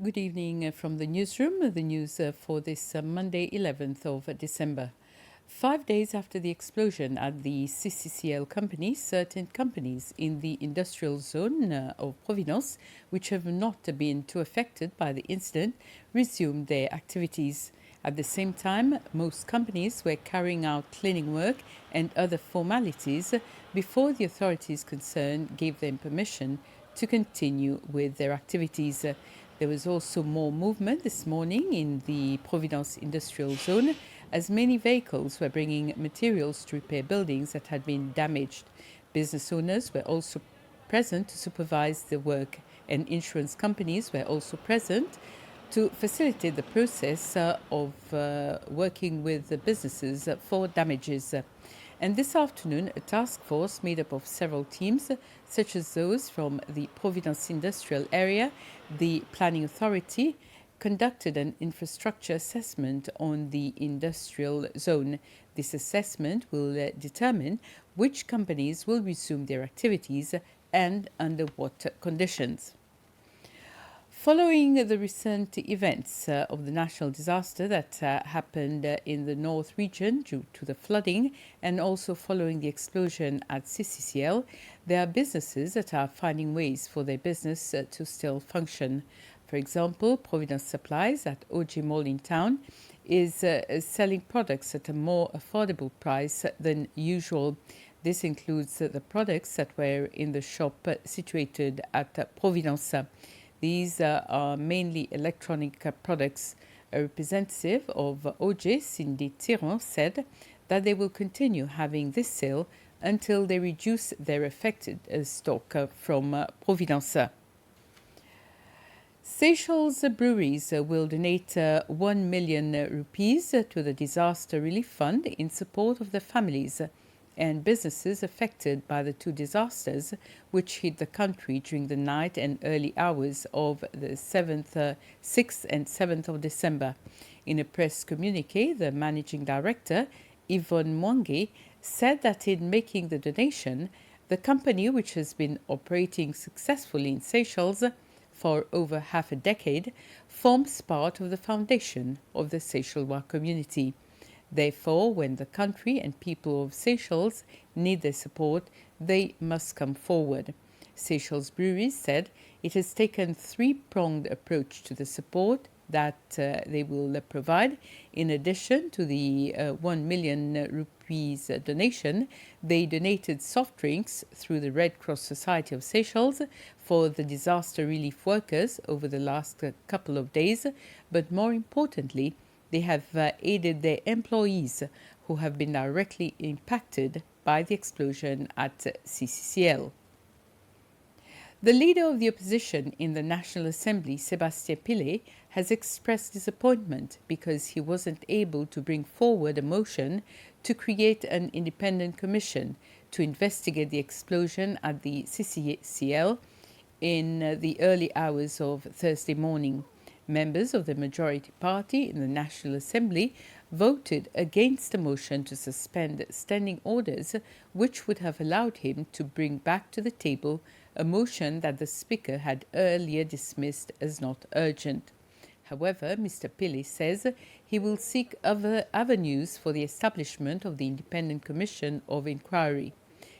Good evening from the newsroom. The news for this Monday, 11th of December. 5 days after the explosion at the CCCL company, certain companies in the industrial zone of Providence, which have not been too affected by the incident, resumed their activities. At the same time, most companies were carrying out cleaning work and other formalities before the authorities concerned gave them permission to continue with their activities. There was also more movement this morning in the Providence industrial zone, as many vehicles were bringing materials to repair buildings that had been damaged. Business owners were also present to supervise the work, and insurance companies were also present to facilitate the process of working with the businesses for damages. And this afternoon, a task force made up of several teams, such as those from the Providence Industrial Area, the Planning Authority, conducted an infrastructure assessment on the industrial zone. This assessment will determine which companies will resume their activities and under what conditions. Following the recent events of the national disaster that happened in the North region due to the flooding, and also following the explosion at CCCL, there are businesses that are finding ways for their business to still function. For example, Providence Supplies at OG Mall in town is selling products at a more affordable price than usual. This includes the products that were in the shop situated at Providence. These are mainly electronic products. A representative of OG, Cindy Thiron, said that they will continue having this sale until they reduce their affected stock from Providence. Seychelles breweries will donate 1 million rupees to the disaster relief fund in support of the families and businesses affected by the two disasters which hit the country during the night and early hours of the 6th and 7th of December. In a press communique, the managing director, Yvonne Mwangi, said that in making the donation, the company, which has been operating successfully in Seychelles for over half a decade, forms part of the foundation of the Seychellois community. Therefore, when the country and people of Seychelles need their support, they must come forward. Seychelles Breweries said it has taken a three-pronged approach to the support that they will provide. In addition to the 1 million rupees donation, they donated soft drinks through the Red Cross Society of Seychelles for the disaster relief workers over the last couple of days, but more importantly, they have aided their employees who have been directly impacted by the explosion at CCCL. The leader of the opposition in the National Assembly, Sébastien Pillay, has expressed disappointment because he wasn't able to bring forward a motion to create an independent commission to investigate the explosion at the CCCL in the early hours of Thursday morning. Members of the majority party in the National Assembly voted against a motion to suspend standing orders, which would have allowed him to bring back to the table a motion that the Speaker had earlier dismissed as not urgent. However, Mr. Pillay says he will seek other avenues for the establishment of the Independent Commission of Inquiry.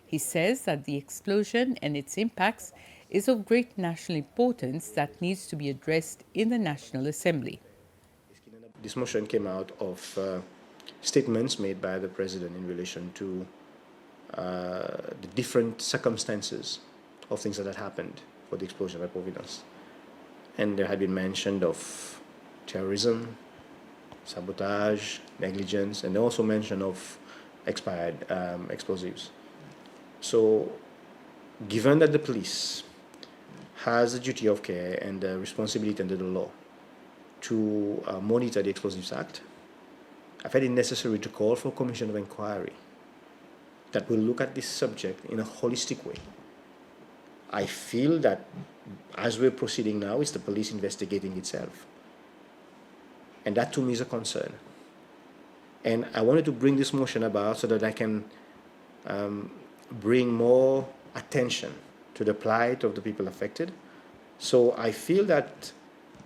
He says that the explosion and its impacts is of great national importance that needs to be addressed in the National Assembly. This motion came out of statements made by the President in relation to the different circumstances of things that had happened for the explosion at Providence. And there had been mention of terrorism, sabotage, negligence, and also mention of expired explosives. So, given that the police has a duty of care and a responsibility under the law to monitor the Explosives Act, I felt it necessary to call for a commission of inquiry that will look at this subject in a holistic way. I feel that as we're proceeding now, it's the police investigating itself. And that to me is a concern. And I wanted to bring this motion about so that I can bring more attention to the plight of the people affected. So I feel that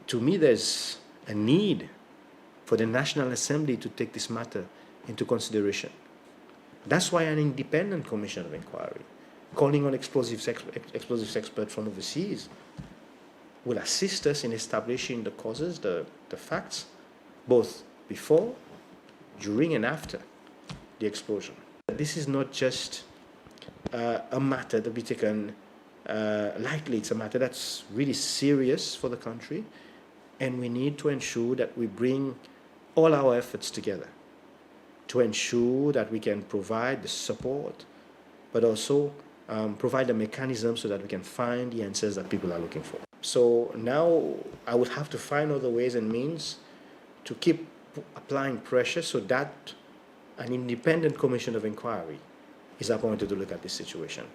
to me, there's a need for the National Assembly to take this matter into consideration. That's why an independent commission of inquiry, calling on explosives experts from overseas, will assist us in establishing the causes, the facts, both before, during, and after the explosion. This is not just a matter to be taken lightly. It's a matter that's really serious for the country, and we need to ensure that we bring all our efforts together to ensure that we can provide the support, but also provide the mechanism so that we can find the answers that people are looking for. So now I would have to find other ways and means to keep applying pressure so that an independent commission of inquiry is appointed to look at this situation.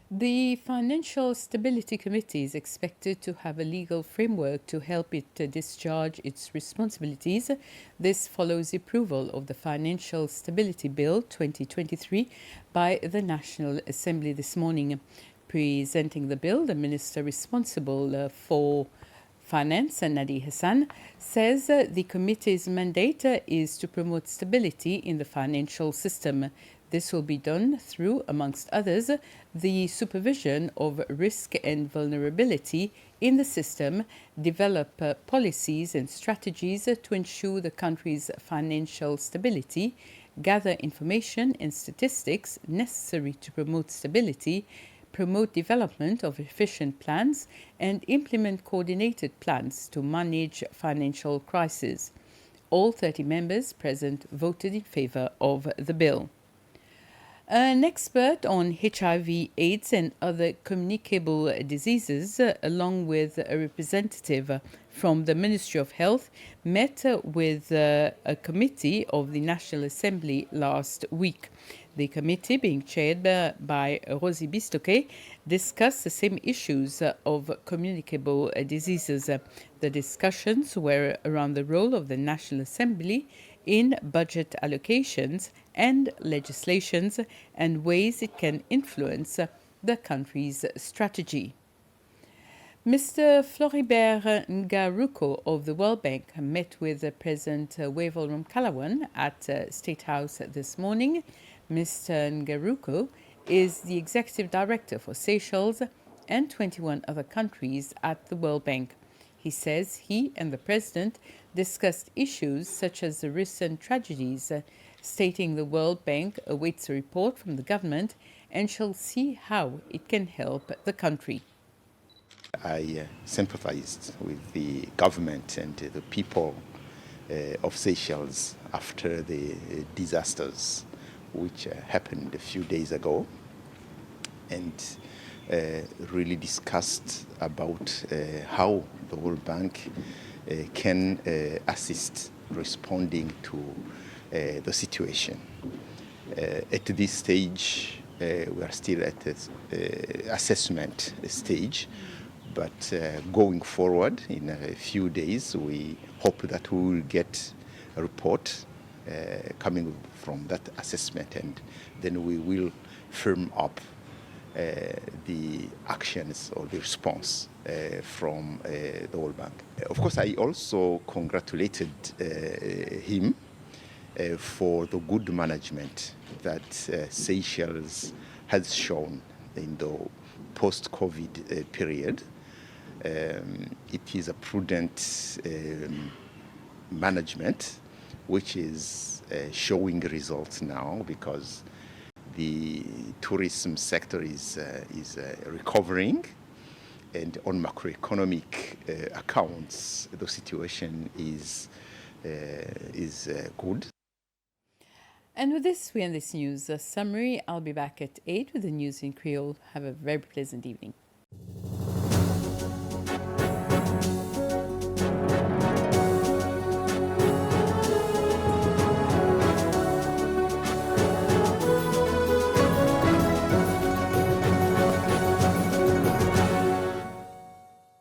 The Financial Stability Committee is expected to have a legal framework to help it discharge its responsibilities. This follows the approval of the Financial Stability Bill 2023 by the National Assembly this morning. Presenting the bill, the minister responsible for Finance, Nadi Hassan, says the committee's mandate is to promote stability in the financial system. This will be done through, amongst others, the supervision of risk and vulnerability in the system, develop policies and strategies to ensure the country's financial stability, gather information and statistics necessary to promote stability, promote development of efficient plans, and implement coordinated plans to manage financial crises. All 30 members present voted in favor of the bill. An expert on HIV, AIDS, and other communicable diseases, along with a representative from the Ministry of Health, met with a committee of the National Assembly last week. The committee, being chaired by Rosie Bistoke, discussed the same issues of communicable diseases. The discussions were around the role of the National Assembly in budget allocations and legislations and ways it can influence the country's strategy. Mr. Floribert Ngaruko of the World Bank met with President Wavel Ramkalawan at State House this morning. Mr. Ngaruko is the Executive Director for Seychelles and 21 other countries at the World Bank. He says he and the President discussed issues such as the recent tragedies, stating the World Bank awaits a report from the government and shall see how it can help the country. I sympathized with the government and the people of Seychelles after the disasters which happened a few days ago, and really discussed about how the World Bank can assist responding to the situation. At this stage, we are still at the assessment stage, but going forward in a few days, we hope that we will get a report coming from that assessment, and then we will firm up the actions or the response from the World Bank. Of course, I also congratulated him for the good management that Seychelles has shown in the post-COVID period. It is a prudent management which is showing results now, because the tourism sector is recovering, and on macroeconomic accounts, the situation is good. And with this, we end this news summary. I'll be back at 8 with the news in Creole. Have a very pleasant evening.